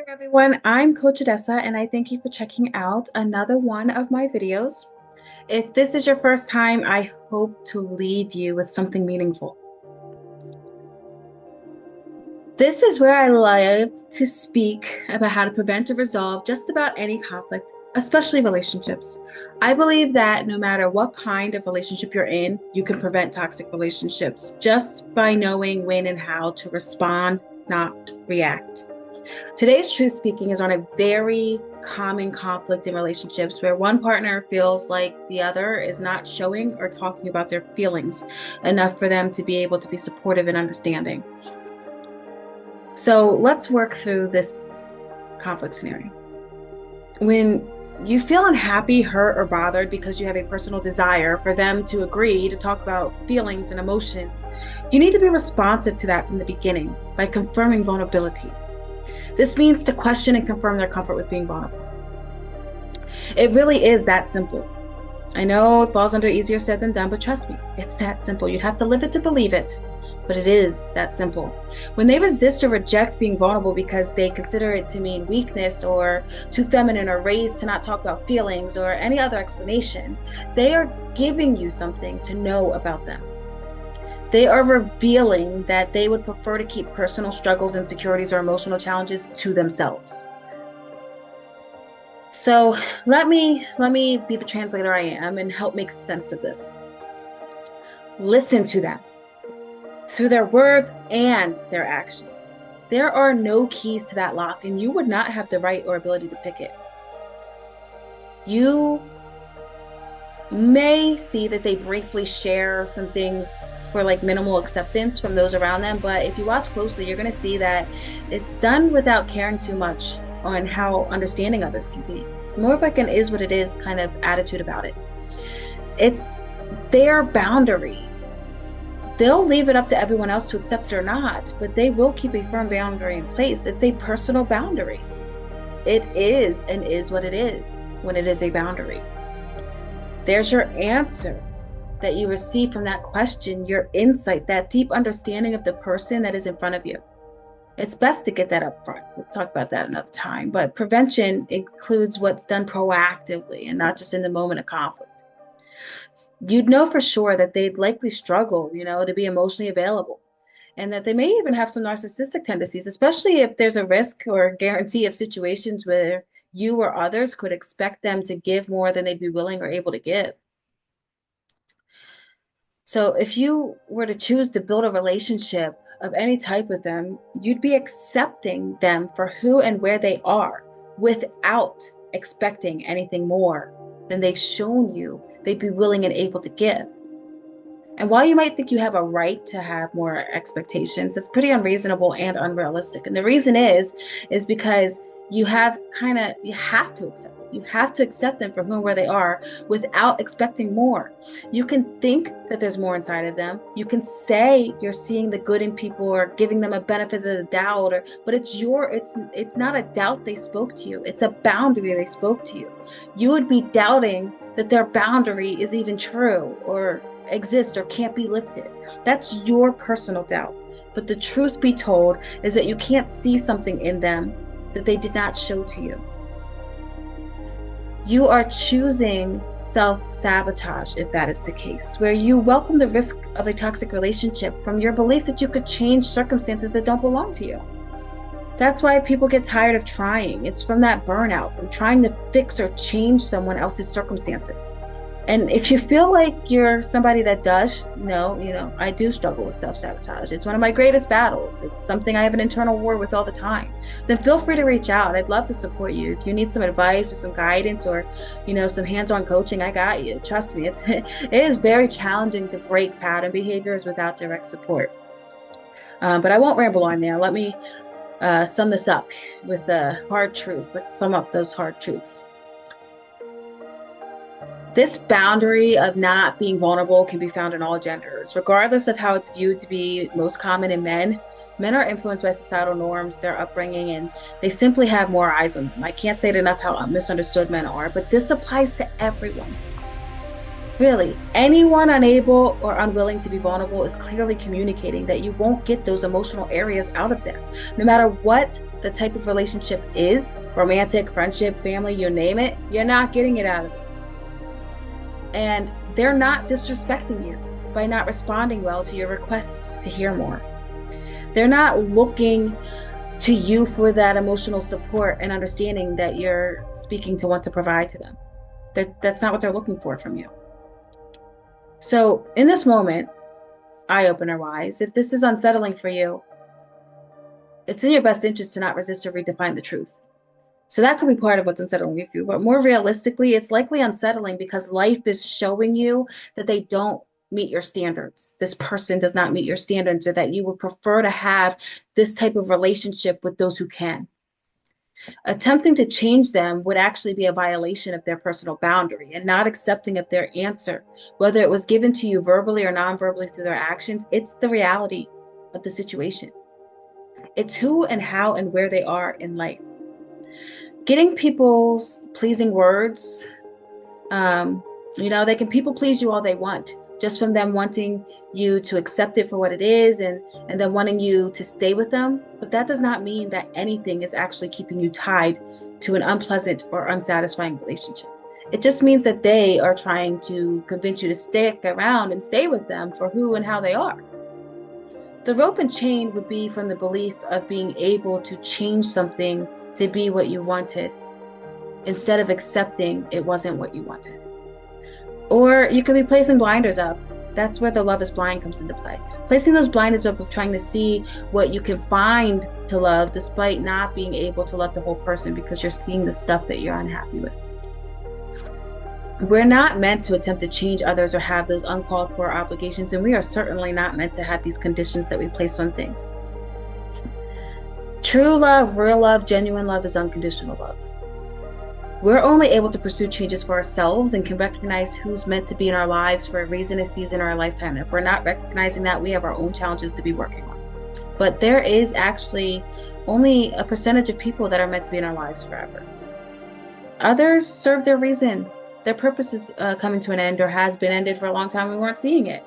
Everyone, I'm Coach Adessa and I thank you for checking out another one of my videos. If this is your first time, I hope to leave you with something meaningful. This is where I love to speak about how to prevent or resolve just about any conflict, especially relationships. I believe that no matter what kind of relationship you're in, you can prevent toxic relationships just by knowing when and how to respond, not react. Today's truth speaking is on a very common conflict in relationships where one partner feels like the other is not showing or talking about their feelings enough for them to be able to be supportive and understanding. So let's work through this conflict scenario. When you feel unhappy, hurt, or bothered because you have a personal desire for them to agree to talk about feelings and emotions, you need to be responsive to that from the beginning by confirming vulnerability. This means to question and confirm their comfort with being vulnerable. It really is that simple. I know it falls under easier said than done, but trust me, it's that simple. You'd have to live it to believe it, but it is that simple. When they resist or reject being vulnerable because they consider it to mean weakness or too feminine or raised to not talk about feelings or any other explanation, they are giving you something to know about them. They are revealing that they would prefer to keep personal struggles, insecurities, or emotional challenges to themselves. So let me be the translator I am and help make sense of this. Listen to them through their words and their actions. There are no keys to that lock, and you would not have the right or ability to pick it. You may see that they briefly share some things for like minimal acceptance from those around them, but if you watch closely, you're going to see that it's done without caring too much on how understanding others can be. It's more of like an is what it is kind of attitude about it. It's their boundary. They'll leave it up to everyone else to accept it or not, but they will keep a firm boundary in place. It's a personal boundary. It is and is what it is when it is a boundary. There's your answer that you receive from that question, your insight, that deep understanding of the person that is in front of you. It's best to get that up front. We'll talk about that another time, but prevention includes what's done proactively and not just in the moment of conflict. You'd know for sure that they'd likely struggle, to be emotionally available, and that they may even have some narcissistic tendencies, especially if there's a risk or guarantee of situations where you or others could expect them to give more than they'd be willing or able to give. So if you were to choose to build a relationship of any type with them, you'd be accepting them for who and where they are without expecting anything more than they've shown you they'd be willing and able to give. And while you might think you have a right to have more expectations, it's pretty unreasonable and unrealistic. And the reason is because you have to accept it. You have to accept them for who and where they are without expecting more. You can think that there's more inside of them. You can say you're seeing the good in people or giving them a benefit of the doubt, but it's not a doubt they spoke to you. It's a boundary they spoke to you. You would be doubting that their boundary is even true or exist or can't be lifted. That's your personal doubt. But the truth be told is that you can't see something in them that they did not show to you. You are choosing self-sabotage if that is the case, where you welcome the risk of a toxic relationship from your belief that you could change circumstances that don't belong to you. That's why people get tired of trying. It's from that burnout, from trying to fix or change someone else's circumstances. And if you feel like you're somebody that does, I do struggle with self-sabotage. It's one of my greatest battles. It's something I have an internal war with all the time. Then feel free to reach out. I'd love to support you. If you need some advice or some guidance or, some hands-on coaching, I got you. Trust me, it is very challenging to break pattern behaviors without direct support. But I won't ramble on now. Let me sum this up with the hard truths. Let's sum up those hard truths. This boundary of not being vulnerable can be found in all genders, regardless of how it's viewed to be most common in men. Men are influenced by societal norms, their upbringing, and they simply have more eyes on them. I can't say it enough how misunderstood men are, but this applies to everyone. Really, anyone unable or unwilling to be vulnerable is clearly communicating that you won't get those emotional areas out of them, no matter what the type of relationship is, romantic, friendship, family, you name it, you're not getting it out of them. And they're not disrespecting you by not responding well to your request to hear more. They're not looking to you for that emotional support and understanding that you're speaking to want to provide to them. That's not what they're looking for from you. So in this moment, eye opener wise, if this is unsettling for you, it's in your best interest to not resist or redefine the truth. So that could be part of what's unsettling with you. But more realistically, it's likely unsettling because life is showing you that they don't meet your standards. This person does not meet your standards, or that you would prefer to have this type of relationship with those who can. Attempting to change them would actually be a violation of their personal boundary, and not accepting of their answer, whether it was given to you verbally or non-verbally through their actions. It's the reality of the situation. It's who and how and where they are in life. Getting people's pleasing words, they can people please you all they want, just from them wanting you to accept it for what it is, and then wanting you to stay with them. But that does not mean that anything is actually keeping you tied to an unpleasant or unsatisfying relationship. It just means that they are trying to convince you to stick around and stay with them for who and how they are. The rope and chain would be from the belief of being able to change something to be what you wanted, instead of accepting it wasn't what you wanted. Or you could be placing blinders up. That's where the love is blind comes into play. Placing those blinders up of trying to see what you can find to love, despite not being able to love the whole person because you're seeing the stuff that you're unhappy with. We're not meant to attempt to change others or have those uncalled for obligations, and we are certainly not meant to have these conditions that we place on things. True love, real love, genuine love is unconditional love. We're only able to pursue changes for ourselves and can recognize who's meant to be in our lives for a reason, a season, or a lifetime. If we're not recognizing that, we have our own challenges to be working on. But there is actually only a percentage of people that are meant to be in our lives forever. Others serve their reason. Their purpose is coming to an end, or has been ended for a long time. We weren't seeing it.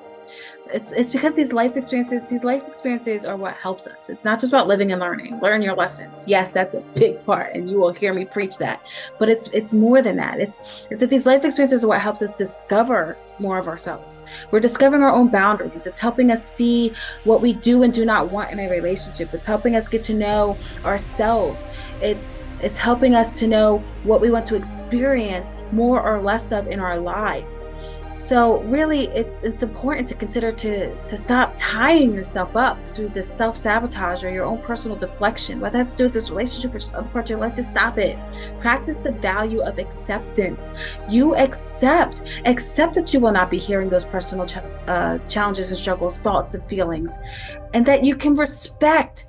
It's because these life experiences are what helps us. It's not just about living and learning. Learn your lessons. Yes, that's a big part, and you will hear me preach that. But it's more than that. It's that these life experiences are what helps us discover more of ourselves. We're discovering our own boundaries. It's helping us see what we do and do not want in a relationship. It's helping us get to know ourselves. It's helping us to know what we want to experience more or less of in our lives. So really, it's important to consider to stop tying yourself up through this self-sabotage or your own personal deflection, whether that's to do with this relationship or just other parts of your life. Just stop it. Practice the value of acceptance. You accept that you will not be hearing those personal challenges and struggles, thoughts and feelings, and that you can respect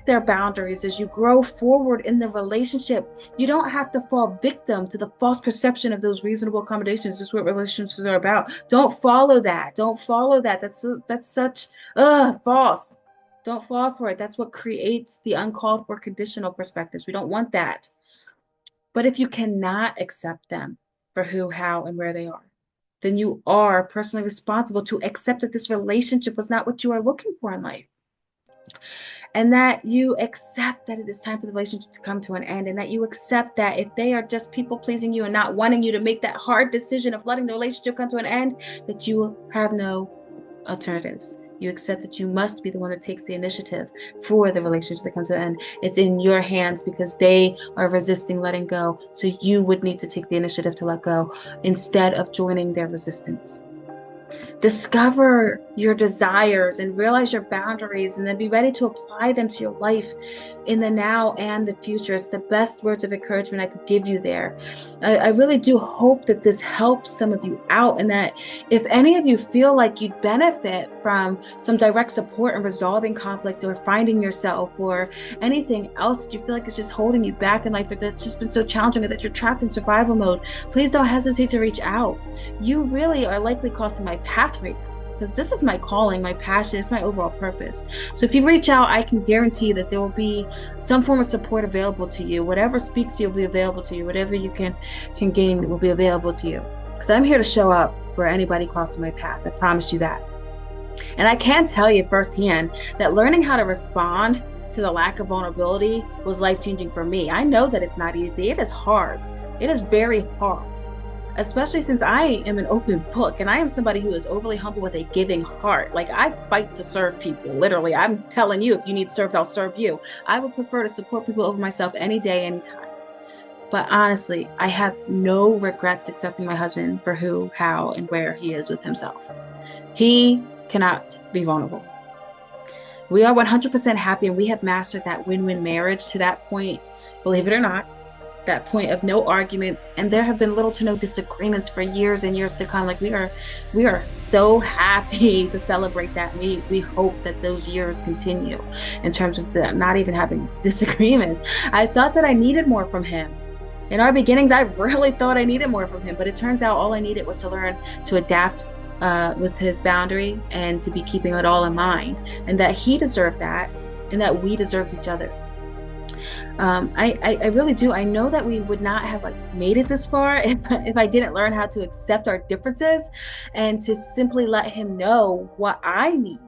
their boundaries as you grow forward in the relationship. You don't have to fall victim to the false perception of those reasonable accommodations. That's what relationships are about. Don't follow that. That's such false. Don't fall for it. That's what creates the uncalled for conditional perspectives. We don't want that. But if you cannot accept them for who, how, and where they are, then you are personally responsible to accept that this relationship was not what you are looking for in life. And that you accept that it is time for the relationship to come to an end, and that you accept that if they are just people pleasing you and not wanting you to make that hard decision of letting the relationship come to an end, that you have no alternatives. You accept that you must be the one that takes the initiative for the relationship to come to an end. It's in your hands because they are resisting letting go. So you would need to take the initiative to let go instead of joining their resistance. Discover your desires and realize your boundaries, and then be ready to apply them to your life in the now and the future. It's the best words of encouragement I could give you there. I really do hope that this helps some of you out, and that if any of you feel like you'd benefit from some direct support in resolving conflict or finding yourself, or anything else that you feel like is just holding you back in life, or that's just been so challenging, or that you're trapped in survival mode, please don't hesitate to reach out. You really are likely crossing my path right now, because this is my calling, my passion, it's my overall purpose. So if you reach out, I can guarantee that there will be some form of support available to you. Whatever speaks to you will be available to you. Whatever you can gain will be available to you. Because I'm here to show up for anybody crossing my path. I promise you that. And I can tell you firsthand that learning how to respond to the lack of vulnerability was life-changing for me. I know that it's not easy. It is hard. It is very hard, especially since I am an open book and I am somebody who is overly humble with a giving heart. Like I fight to serve people. Literally, I'm telling you, if you need served, I'll serve you. I would prefer to support people over myself any day, anytime. But honestly, I have no regrets accepting my husband for who, how, and where he is with himself. He cannot be vulnerable. We are 100% happy and we have mastered that win-win marriage to that point, believe it or not, that point of no arguments, and there have been little to no disagreements for years and years to come. Like we are so happy to celebrate that. We hope that those years continue in terms of the not even having disagreements. I thought that I needed more from him. In our beginnings, I really thought I needed more from him, but it turns out all I needed was to learn to adapt with his boundary and to be keeping it all in mind, and that he deserved that, and that we deserved each other. I really do. I know that we would not have like made it this far if I didn't learn how to accept our differences and to simply let him know what I need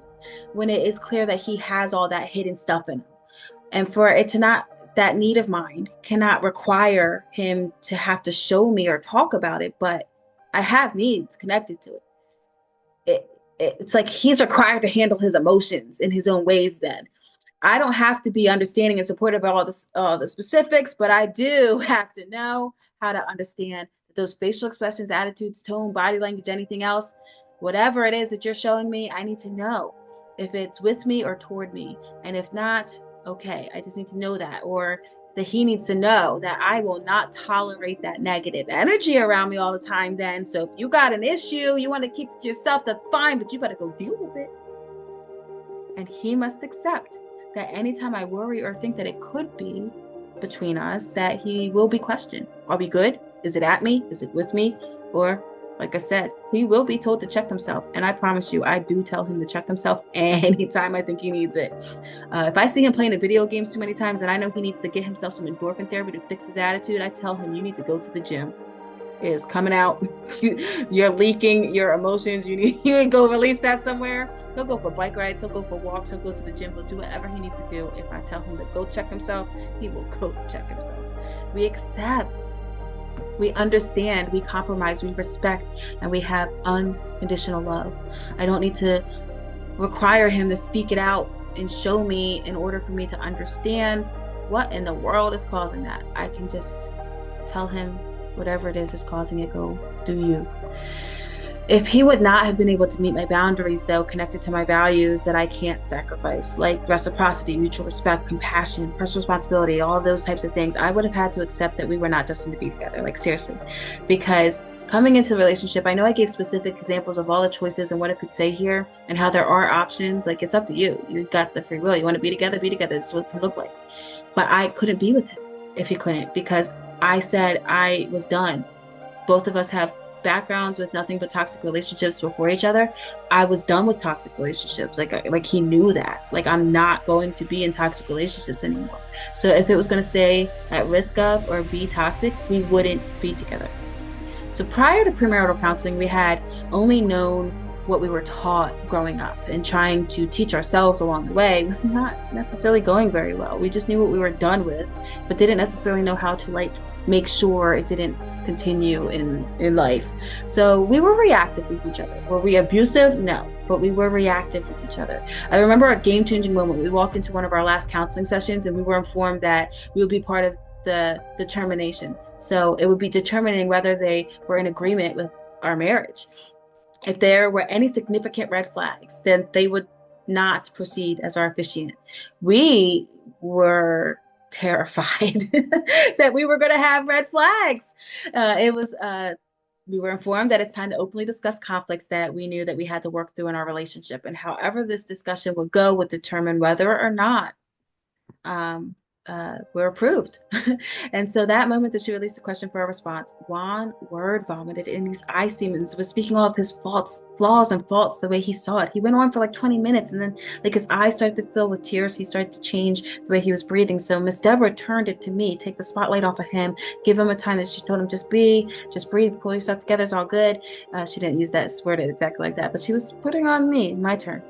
when it is clear that he has all that hidden stuff in him. And for it to not, that need of mine cannot require him to have to show me or talk about it, but I have needs connected to it. It's like he's required to handle his emotions in his own ways then. I don't have to be understanding and supportive of all the specifics, but I do have to know how to understand those facial expressions, attitudes, tone, body language, anything else, whatever it is that you're showing me, I need to know if it's with me or toward me. And if not, okay, I just need to know that. Or that he needs to know that I will not tolerate that negative energy around me all the time then. So if you got an issue, you want to keep it to yourself, that's fine, but you better go deal with it. And he must accept that anytime I worry or think that it could be between us, that he will be questioned. Are we good? Is it at me? Is it with me? Or, like I said, he will be told to check himself. And I promise you, I do tell him to check himself anytime I think he needs it. If I see him playing the video games too many times and I know he needs to get himself some endorphin therapy to fix his attitude, I tell him, you need to go to the gym. Is coming out. You're leaking your emotions. You need to go release that somewhere. He'll go for bike rides. He'll go for walks. He'll go to the gym. He'll do whatever he needs to do. If I tell him to go check himself, he will go check himself. We accept. We understand. We compromise. We respect. And we have unconditional love. I don't need to require him to speak it out and show me in order for me to understand what in the world is causing that. I can just tell him whatever it is causing it, go do you. If he would not have been able to meet my boundaries, though, connected to my values that I can't sacrifice, like reciprocity, mutual respect, compassion, personal responsibility, all those types of things, I would have had to accept that we were not destined to be together, like seriously. Because coming into the relationship, I know I gave specific examples of all the choices and what it could say here and how there are options. Like, it's up to you. You got the free will. You want to be together, be together. This is what it can look like. But I couldn't be with him if he couldn't, because I said I was done. Both of us have backgrounds with nothing but toxic relationships before each other. I was done with toxic relationships. Like he knew that. Like, I'm not going to be in toxic relationships anymore. So if it was going to stay at risk of or be toxic, we wouldn't be together. So prior to premarital counseling, we had only known what we were taught growing up, and trying to teach ourselves along the way was not necessarily going very well. We just knew what we were done with, but didn't necessarily know how to make sure it didn't continue in life. So we were reactive with each other. Were we abusive? No, but we were reactive with each other. I remember a game-changing moment. We walked into one of our last counseling sessions and we were informed that we would be part of the determination. So it would be determining whether they were in agreement with our marriage. If there were any significant red flags, then they would not proceed as our officiant. We were terrified that we were going to have red flags. We were informed that it's time to openly discuss conflicts that we knew that we had to work through in our relationship. And however this discussion would go would determine whether or not we're approved. And so that moment that she released a question for a response, Juan word vomited in these eye semen, was speaking all of his flaws and faults the way he saw it. He went on for like 20 minutes and then like his eyes started to fill with tears. He started to change the way he was breathing. So Miss Deborah turned it to me, take the spotlight off of him, give him a time that she told him, just breathe, pull yourself together, it's all good. She didn't use that word exactly like that, but she was putting on me, my turn.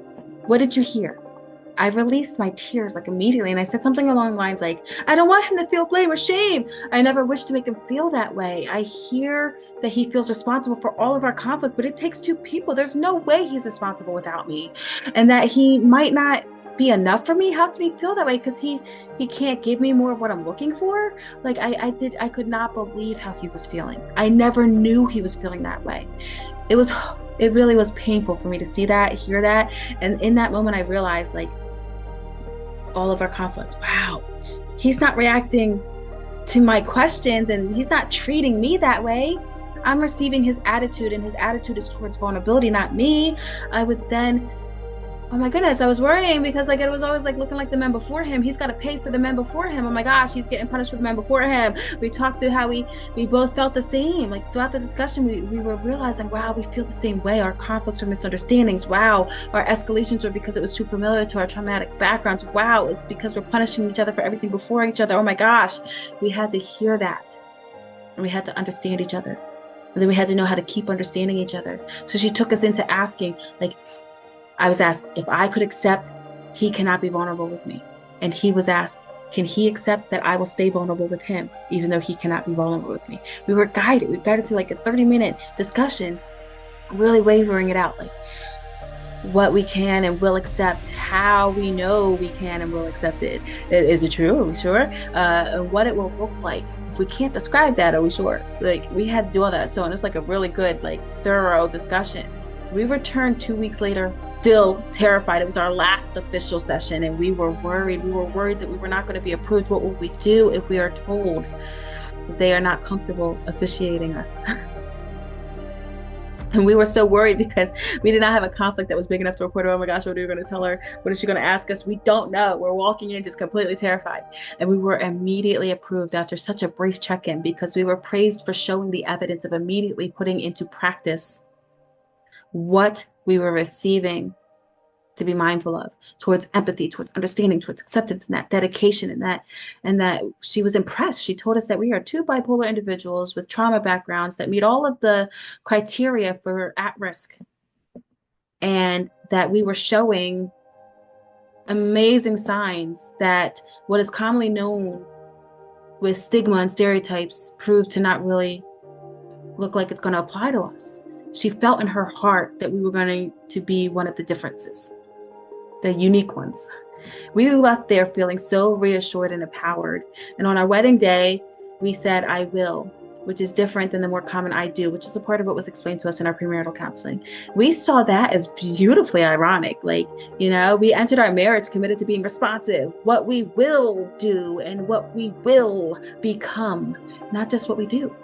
What did you hear? I released my tears like immediately, and I said something along the lines like, I don't want him to feel blame or shame. I never wish to make him feel that way. I hear that he feels responsible for all of our conflict, but it takes two people. There's no way he's responsible without me. And that he might not be enough for me. How can he feel that way? Because he can't give me more of what I'm looking for. Like I could not believe how he was feeling. I never knew he was feeling that way. It was it really was painful for me to see that, hear that. And in that moment I realized, like, all of our conflict. Wow, he's not reacting to my questions and he's not treating me that way. I'm receiving his attitude, and his attitude is towards vulnerability, not me. I would then, oh my goodness, I was worrying because like it was always like looking like the men before him. He's got to pay for the men before him. Oh my gosh, he's getting punished for the men before him. We talked through how we both felt the same. Like throughout the discussion, we were realizing, wow, we feel the same way. Our conflicts were misunderstandings. Wow, our escalations were because it was too familiar to our traumatic backgrounds. Wow, it's because we're punishing each other for everything before each other. Oh my gosh, we had to hear that, and we had to understand each other. And then we had to know how to keep understanding each other. So she took us into asking, like, I was asked if I could accept he cannot be vulnerable with me. And he was asked, can he accept that I will stay vulnerable with him, even though he cannot be vulnerable with me? We were guided. We guided through like a 30-minute discussion, really wavering it out, like what we can and will accept, how we know we can and will accept it. Is it true? Are we sure? And what it will look like. If we can't describe that, are we sure? Like, we had to do all that. So, and it was like a really good, like, thorough discussion. We returned 2 weeks later, still terrified. It was our last official session, and we were worried. We were worried that we were not going to be approved. What will we do if we are told that they are not comfortable officiating us? And we were so worried because we did not have a conflict that was big enough to report. Oh my gosh, what are we going to tell her? What is she going to ask us? We don't know. We're walking in just completely terrified. And we were immediately approved after such a brief check-in, because we were praised for showing the evidence of immediately putting into practice what we were receiving to be mindful of, towards empathy, towards understanding, towards acceptance, and that dedication, and that she was impressed. She told us that we are two bipolar individuals with trauma backgrounds that meet all of the criteria for at risk, and that we were showing amazing signs that what is commonly known with stigma and stereotypes proved to not really look like it's going to apply to us. She felt in her heart that we were going to be one of the differences, the unique ones. We left there feeling so reassured and empowered. And on our wedding day, we said, I will, which is different than the more common I do, which is a part of what was explained to us in our premarital counseling. We saw that as beautifully ironic. Like, we entered our marriage committed to being responsive, what we will do and what we will become, not just what we do.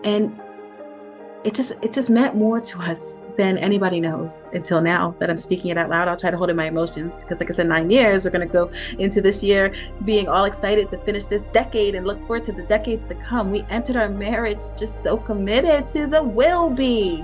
And it just meant more to us than anybody knows until now that I'm speaking it out loud. I'll try to hold in my emotions because, like I said, 9 years, we're going to go into this year being all excited to finish this decade and look forward to the decades to come. We entered our marriage just so committed to the will be.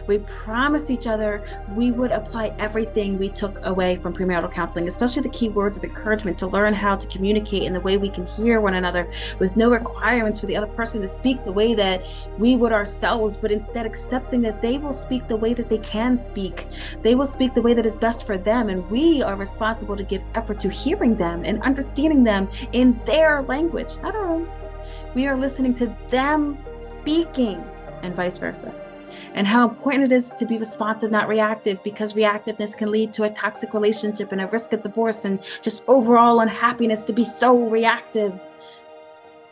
We promised each other we would apply everything we took away from premarital counseling, especially the key words of encouragement, to learn how to communicate in the way we can hear one another, with no requirements for the other person to speak the way that we would ourselves, but instead accepting that they will speak the way that they can speak. They will speak the way that is best for them, and we are responsible to give effort to hearing them and understanding them in their language, not our own. We are listening to them speaking, and vice versa. And how important it is to be responsive, not reactive, because reactiveness can lead to a toxic relationship and a risk of divorce and just overall unhappiness to be so reactive.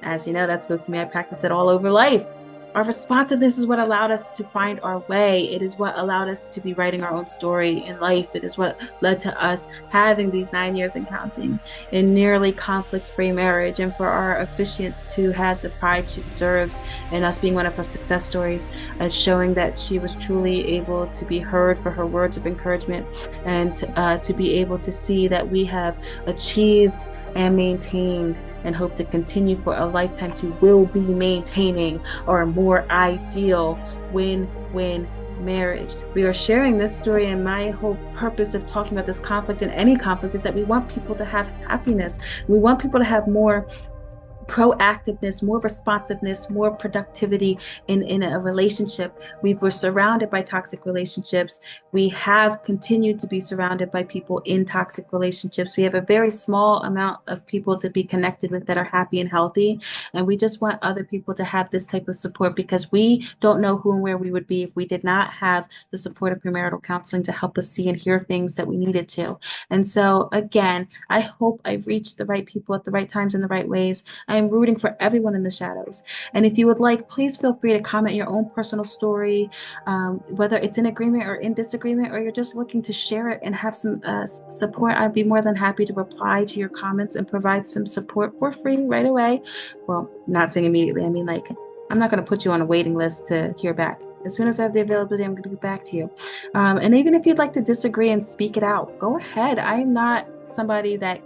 As you know, that spoke to me. I practice it all over life. Our responsiveness is what allowed us to find our way. It is what allowed us to be writing our own story in life. It is what led to us having these 9 years and counting in nearly conflict-free marriage, and for our officiant to have the pride she deserves, and us being one of her success stories, showing that she was truly able to be heard for her words of encouragement, and to be able to see that we have achieved and maintained and hope to continue for a lifetime to will be maintaining or a more ideal win-win marriage. We are sharing this story, and my whole purpose of talking about this conflict and any conflict is that we want people to have happiness. We want people to have more proactiveness, more responsiveness, more productivity in a relationship. We were surrounded by toxic relationships. We have continued to be surrounded by people in toxic relationships. We have a very small amount of people to be connected with that are happy and healthy. And we just want other people to have this type of support because we don't know who and where we would be if we did not have the support of premarital counseling to help us see and hear things that we needed to. And so, again, I hope I've reached the right people at the right times in the right ways. I am rooting for everyone in the shadows. And if you would like, please feel free to comment your own personal story, whether it's in agreement or in disagreement, or you're just looking to share it and have some support. I'd be more than happy to reply to your comments and provide some support for free right away. Well, not saying immediately. I mean, like, I'm not going to put you on a waiting list to hear back. As soon as I have the availability, I'm going to get back to you. And even if you'd like to disagree and speak it out, go ahead. I am not somebody that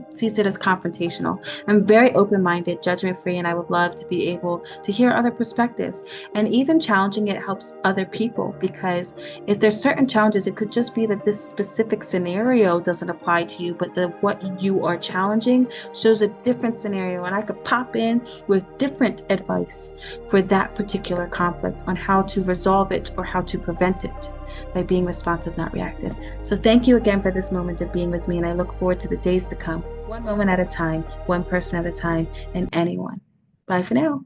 sees it as confrontational. I'm very open-minded, judgment-free, and I would love to be able to hear other perspectives. And even challenging it helps other people because if there's certain challenges, it could just be that this specific scenario doesn't apply to you, but the what you are challenging shows a different scenario, and I could pop in with different advice for that particular conflict on how to resolve it or how to prevent it by being responsive, not reactive. So thank you again for this moment of being with me, and I look forward to the days to come, one moment at a time, one person at a time, and anyone. Bye for now.